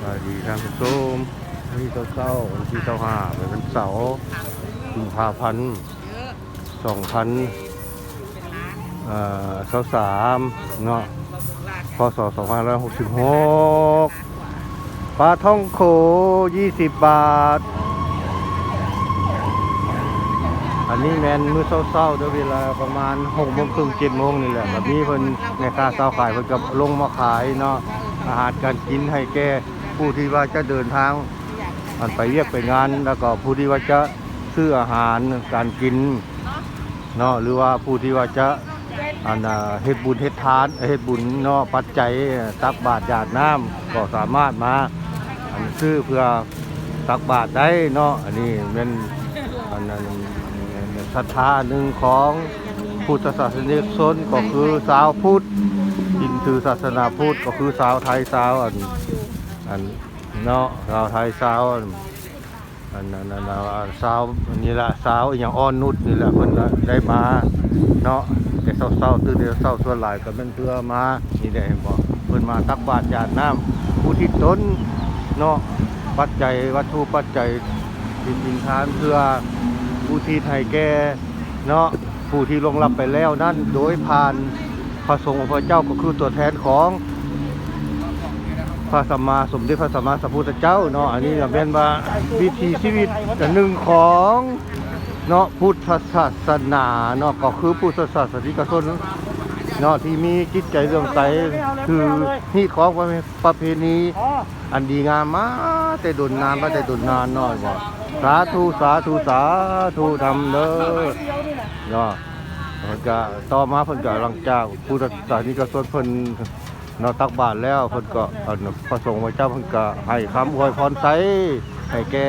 สวัสดีท่านผู้ชมวันที่เก้าวันที่25เป็นวันเสาร์กุมภาพันธ์2023เนาะพศ2566ปลาท่องโข20 บาทอันนี้แมนมื้อเช้าๆด้วยเวลาประมาณ6 โมงครึ่ง7 โมงนี่แหละแบบนี้เพิ่นในค่าเช้าขายเพิ่นก็ลงมาขายเนาะอาหารการกินให้แก่ผู้ที่ว่าจะเดินทางมันไปเรียกไปงานแล้วก็ผู้ที่ว่าจะซื้ออาหารการกินเนาะหรือว่าผู้ที่ว่าจะเฮ็ดบุญเฮ็ดทานเฮ็ดบุญเนาะปัจจัยตักบาตรหยาดน้ำก็สามารถมาซื้อเพื่อตักบาตรได้เนาะอันนี้เป็นศรัทธาหนึ่งของพุทธศาสนิกชนก็คือชาวพุทธยึดถือศาสนาพุทธก็คือชาวไทยชาวเนาะชาวไทยชาวชาวนี่แหละชาวอย่างอ่อนนุชนี่แหละเพิ่นได้มาเนาะแต่เศร้าตื่นแต่เศร้าส่วนหลายก็เป็นเพื่อมานี่ได้บ่เพิ่นมาตักบาตรหยาดน้ำอุทิศตนเนาะปัจจัยวัตถุปัจจัยดินทานเพื่ออุทิศให้แก่เนาะผู้ที่ล่วงลับไปแล้วนั่นโดยผ่านพระสงฆ์พระเจ้าก็คือตัวแทนของพระสัมมาสัมพุทธเจ้าเนาะอันนี้ก็เป็นว่าวิถีชีวิตหนึ่งของเนาะพุทธศาสนาเนาะก็คือพุทธศาสนิกชนเนาะที่มีจิตใจเลื่อมใสคือนี่ของประเพณีอันดีงามมาแต่ดุนนานมาแต่ดุนนานเนาะบ่สาธุสาธุสาธุทำเด้อเนาะเพิ่นก็ต่อมาเพิ่นก็หลังจากพุทธศาสนิกชนเพิ่นเนาะตักบาตรแล้วเพิ่นก็พระสงฆ์พระเจ้าเพิ่นก็ให้คำอวยพรใส่ให้แก่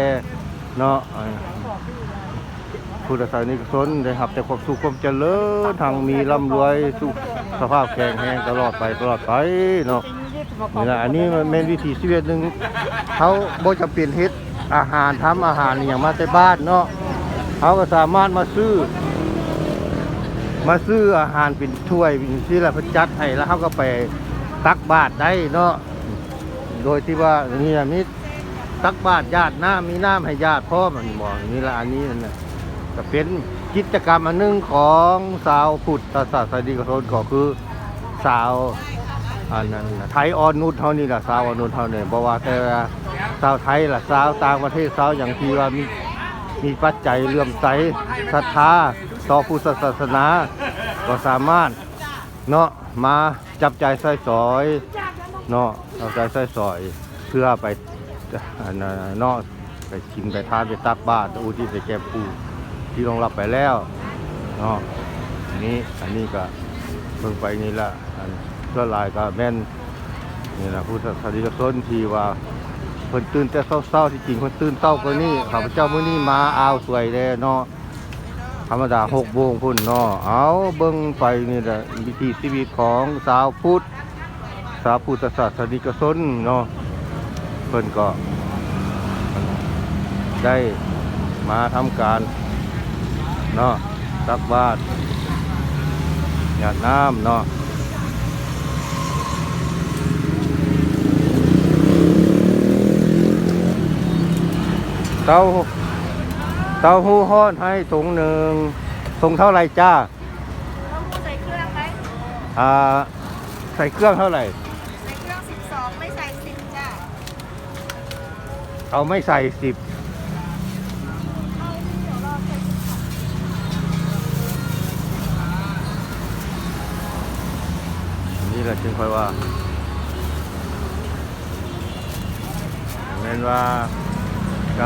เนาะพุทธศาสนิกชนได้รับแต่ความสุขความเจริญทางมีร่ำรวยสุขสภาพแข็งแรงตลอดไปเนาะนี่แหละอันนี้มันเป็นวิถีชีวิตหนึ่งเขาบ่จำเป็นเฮ็ดอาหารทำอาหารอย่างมาแต่บ้านเนาะเขาก็สามารถมาซื้ออาหารเป็นถ้วยเป็นที่ละเพิ่นจัดให้แล้วเขาก็ไปตักบาตรได้เนาะโดยที่ว่านี่มีตักบาตรญาติน้ำมีน้ำให้ญาติพ่อมันบอกนี่ละอันนี้นั่นน่ะก็เป็นกิจกรรมอันหนึ่งของชาวพุทธศาสนิกชนก็คือชาวนั้นไทยอ่อนนุชเท่านี้แหละชาวอ่อนนุชเท่านี้บอกว่าแต่ชาวไทยล่ะชาวต่างประเทศชาวอย่างที่ว่ามีปัจจัยเลื่อมใสศรัทธาต่อพุทธศาสนาก็สามารถเนาะมาจับใจใส่สอยเนาะจับใจใส่สอยเพื่อไปเนาะไปกินไปทานไปตักบาตรอุทิศให้แก่ผู้ที่ล่วงลับไปแล้วเนาะอันนี้ก็เพิ่งไปนี่ละส่วนหลายก็แม่นนี่แหละพุทธศาสนิกชนที่ว่าเพิ่นตื่นแต่เศร้าที่จริงเพิ่นตื่นเศร้ากว่านี้ข้าพเจ้ามื้อนี้มาอ้าวสวยแลเนาะธรรมดา6 โมงพุ่นเนาะเอาเบิ่งไปนี่แหละวิถีชีวิตของชาวพุทธศาสนิกชนเนาะเพิ่นก็ได้มาทำการเนาะตักบาตรหยาดน้ำเนาะเต้าหู้ฮ้อนให้ถุงหนึ่งถุงเท่าไหร่จ้าใส่เครื่องไหมใส่เครื่องเท่าไหร่ใส่เครื่อง12ไม่ใส่10จ้ะเอาไม่ใส่10นี่แหละจึงค่อยว่าแม้นว่า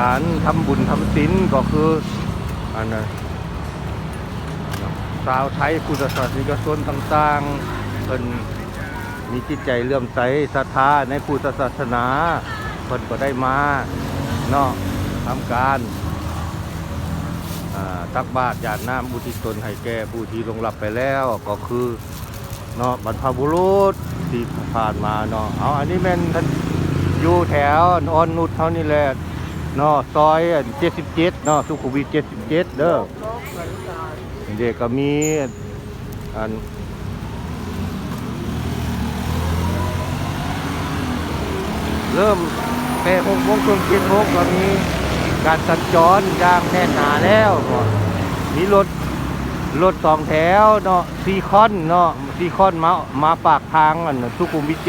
การทำบุญทำศีลก็คืออันนั้นชาวไทยพุทธศาสนิกชนต่างๆเพิ่นมีจิตใจเลื่อมใสศรัทธาในพุทธศาสนาเพิ่นก็ได้มาเนาะทำการตักบาตรหยาดน้ำอุทิศตนให้แก่ผู้ที่ล่วงลับไปแล้วก็คือเนาะบรรพบุรุษที่ผ่านมาเนาะเอาอันนี้แม่นท่านอยู่แถวอ่อนนุชเท่านี้แหละเนาะซอย77เนาะสุขุมวิท77เด้อเด็กก็มีอัน ม เริ่มแต่6 โมงถึง7 โมงก็มีการสัญจรอย่างแน่นหนาแล้วก็มีรถ2 แถวเนาะซีคอนเนาะซีคอนมาปากทางอันสุขุมวิท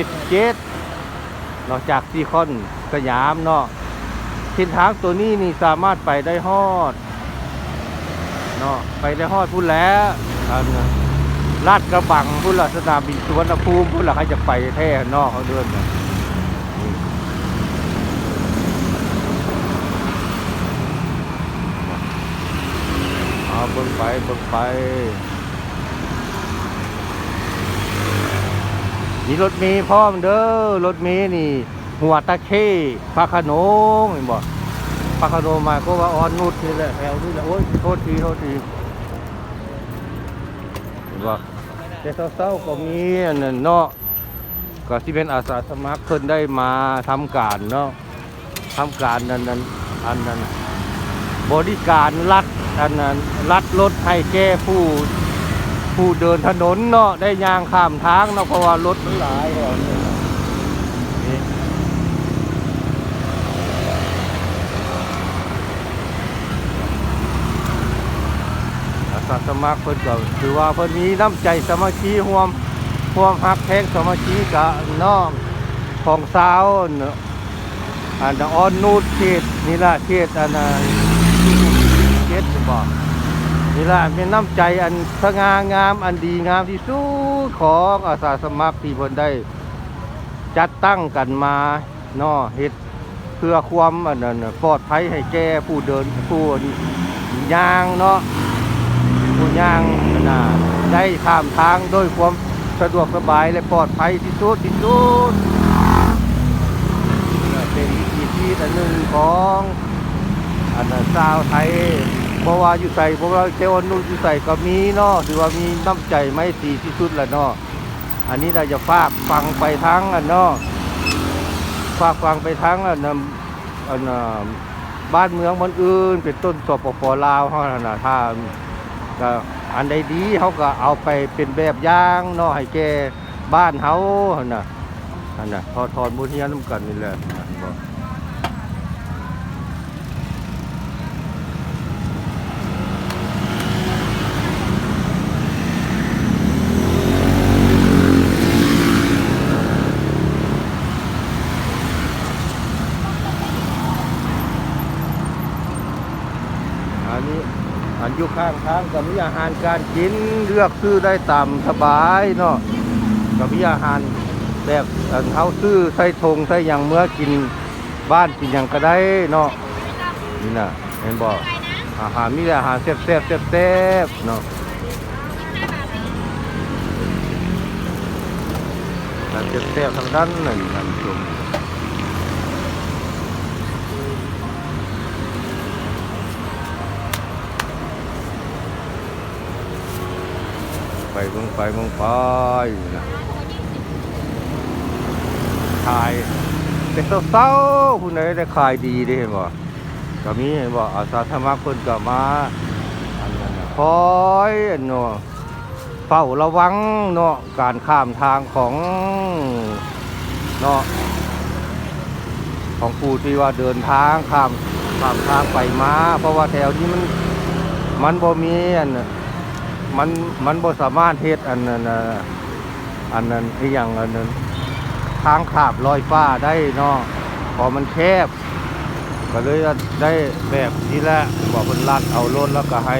77นอกจากซีคอนสยามเนาะเส้นทางตัวนี้นี่สามารถไปได้ฮอดเนาะไปได้ฮอดพุ่นแล้วอันลาดกระบังพุ่นละสนามบินสุวรรณภูมิพุ่นละใครจะไปแท้นอกเขาเดินเนี่ยเอาเบิ่งไปมีรถเมล์พร้อมเด้อรถเมล์นี่หัวตะเข้พระโขนงเห็นบ่พระโขนงมาก็ว่าออนนุชนี่แหละแถวนี่แหละโอ้ยโทษทีเห็นบ่แต่เศร้าๆก็มีอันนั้นเนาะก็ที่เป็นอาสาสมัครเพิ่นได้มาทำการเนาะทำการนั้นอันนั้นบริการรัดอันนั้นรัดรถให้แก่ผู้เดินถนนเนาะได้ย่างข้ามทางเนาะเพราะว่ารถมันหลายนี่อาสาสมัครเพิ่นก็ถือว่าเพิ่นมีน้ำใจสามัคคีร่วมฮักแท้งสามัคคีกับน้องของสาวเนาะอันออนนูดเขตนี่ล่ะเขตอันนั้นเขตบอกนี่ล่ะเป็นน้ำใจอันสง่างามอันดีงามที่สุดของอาสาสมัครที่เพิ่นได้จัดตั้งกันมาเนาะเฮ็ดเพื่อความอันนั้นปลอดภัยให้แก่ผู้เดินผู้ย่างเนาะผู้ย่างน่ะได้ข้ามทางโดยความสะดวกสบายและปลอดภัยที่สุดเป็นวิถีชีวิตอันหนึ่งของอันชาวไทยเพราะว่าอยู่ใส่เพราะว่าเจ้าอนุอยู่ใส่ก็มีเนาะถือว่ามีน้ำใจไม่ตีที่สุดละเนาะอันนี้เราจะฝากฟังไปทั้งอันเนาะฝากฟังไปทั้งอันบ้านเมืองมันอื่นเป็นต้นสปป.ลาวเขาน่ะถ้าก็อันใดดีเขาก็เอาไปเป็นแบบอย่างเนาะให้แก่บ้านเขาน่ะอันน่ะทอดบุญเฮียนำกันนี่แหละอันอยู่ข้างทางก็มีอาหารการกินเลือกซื้อได้ตามสบายเนาะก็มีอาหารแบบเขาซื้อใส่ธงใส่อย่างเมื่อกินบ้านกินอย่างก็ได้เนาะนี่น่ะเห็นบอกอาหารมีแต่อาหารแซ่บเนาะแซ่บทางด้านหนึ่งท่านผู้ชมไปเมืองนะขายแต่เศร้าๆคุณไหนได้ขายดีได้เห็นบ่ก็มีเห็นบ่อาสาสมัครเพิ่นก็มาอันนั้นคอยเนาะเฝ้าระวังเนาะการข้ามทางของเนาะของผู้ที่ว่าเดินทางข้ามทางไปมาเพราะว่าแถวนี้มันบ่มีอันมันบ่สามารถเฮ็ดอันนั้นที่อย่างอันนั้นทางขาบลอยฟ้าได้เนาะพอมันแคบก็เลยได้แบบนี้แหละบอกเพิ่นลัดเอารถแล้วก็ให้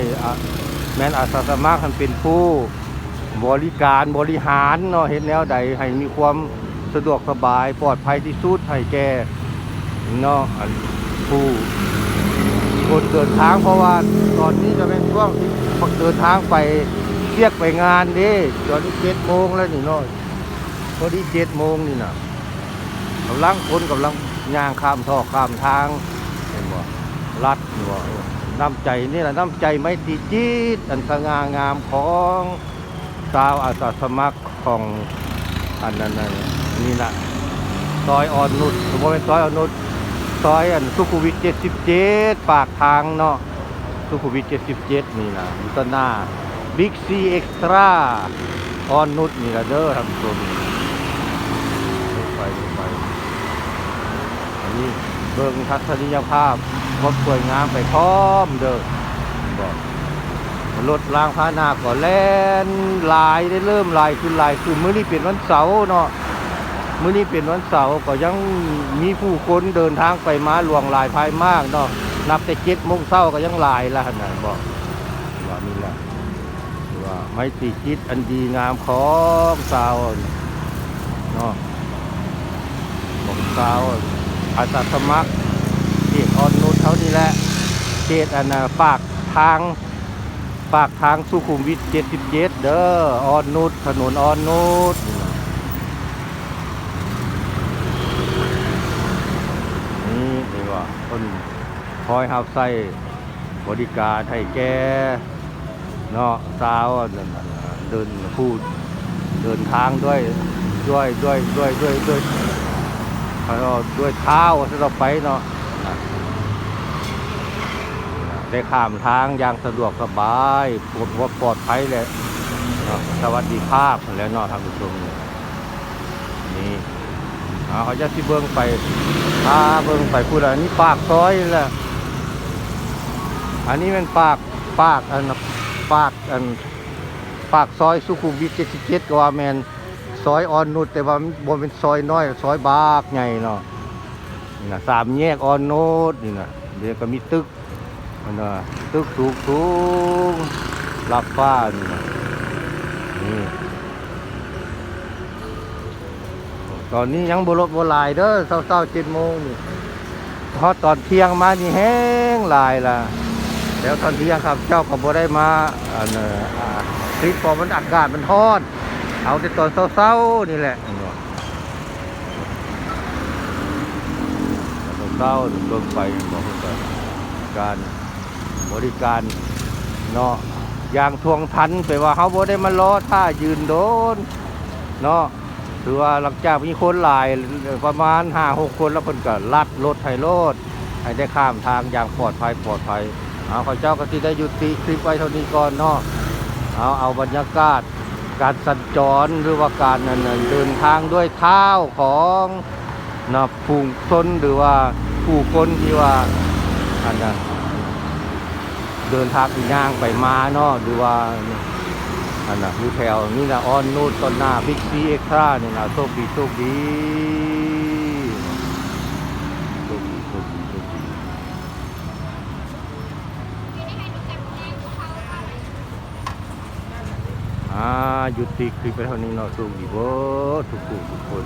แม่นอาสาสมัครท่านเป็นผู้บริการบริหารเนาะเฮ็ดแนวใดให้มีความสะดวกสบายปลอดภัยที่สุดให้แก่เนาะผู้คนเดินทางเพราะว่าตอนนี้จะเป็นช่วงที่เดินทางไปเรียกไปงานดิตอนนี้7 โมงแล้วนี่เนาะพอดี7 โมงนี่น่ะกำลังย่างข้ามท่อข้ามทางเห็นบ่รัดนี่บ่น้ำใจนี่แหละน้ำใจไม่ตีจีดอันสง่างามของชาวอาสาสมัครของอันนั้นนี่น่ะซอยอ่อนนุชบ่เป็นซอยอ่อนนุชซอยอันสุขุมวิท77ปากทางเนาะสุขุมวิท77นี่นะอยู่ต้นหน้าบิ๊กซีเอ็กซ์ตร้าอ่อนนุชนี่ละเด้อท่านผู้ชมไป นี่เบิ่งทัศนียภาพความสวยงามไปพร้อมเด้อบอกรถรางพาหนะก็แล่นหลายได้เริ่มหลายขึ้นหลายขึ้นมื้อนี้เป็นวันเสาร์เนาะมื้อนี้เป็นวันเสาร์ก็ยังมีผู้คนเดินทางไปมาหลวงหลายภายมากเนาะนับแต่7 โมงเช้าก็ยังหลายแล้วหั่นน่ะบอกว่านี่แหละว่าไม้ตรีจิตอันดีงามของชาวเนาะของชาวอาสาสมัครเขตอ่อนนุชเท่านี้แหละเขตอันน่ะปากทางสุขุมวิท77เด้ออ่อนนุชถนนอ่อนนุชนี่ว่าคนคอยหับใส่บริการให้แกเนาะสาวเดินพูดเดินทางด้วยเท้าที่เราไปเนาะได้ข้ามทางอย่างสะดวกสบายปลอดภัยเลยสวัสดิภาพแล้วเนาะทางผู้ชมนี่เขาจะที่เบิ้งไปเบิ้งไปพูดอันนี้ปากซอยแหละอันนี้เป็นปากซอยสุขุมวิท77ก็ว่าแมนซอยอ่อนนุชแต่ว่าบนเป็นซอยน้อยซอยบากใหญ่เนาะนี่นะ3 แยกอ่อนนุชนี่นะเดี๋ยวก็มีตึกมันนะตึกสูงรับฟ้านี่นะนี่ตอนนี้ยังบ่ลดบ่หลายเด้อเช้า7 โมงนี่พอตอนเที่ยงมานี่แห้งหลายล่ะแล้วตอนเที่ยงครับเจ้าก็บ่ได้มาคลิปพอมันอากาศมันร้อนเอาแต่ตอนเช้าๆนี่แหละตอนเช้าลงไปบอกการบริการเนาะอย่างทวงทันไปว่าเขาบ่ได้มารอท่ายืนโดนเนาะถือว่าหลังจากมีคนหลายประมาณ 5-6 คนแล้วเพิ่นก็ลัดรถให้ได้ข้ามทางอย่างปลอดภัยข้าเจ้าก็สิได้ยุติคลิปไว้เท่านี้ก่อนเนาะเอาบรรยากาศการสัญจรหรือว่าการเดินทางด้วยเท้าของผู้คนหรือว่าผู้คนที่ว่าเดินทางย่างไปมาเนาะหรือว่าอยู่แถวนี่นะอ่อนนุชต้นหน้าบิ๊กซีเอ็กซ์ตร้านี่นะโชคดียุติคลิปไปเท่านี้เนาะโชคดีเบิดทุกคน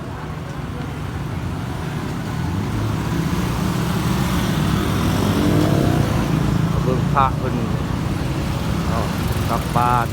เบิ่งพระเพิ่นกลับบ้าน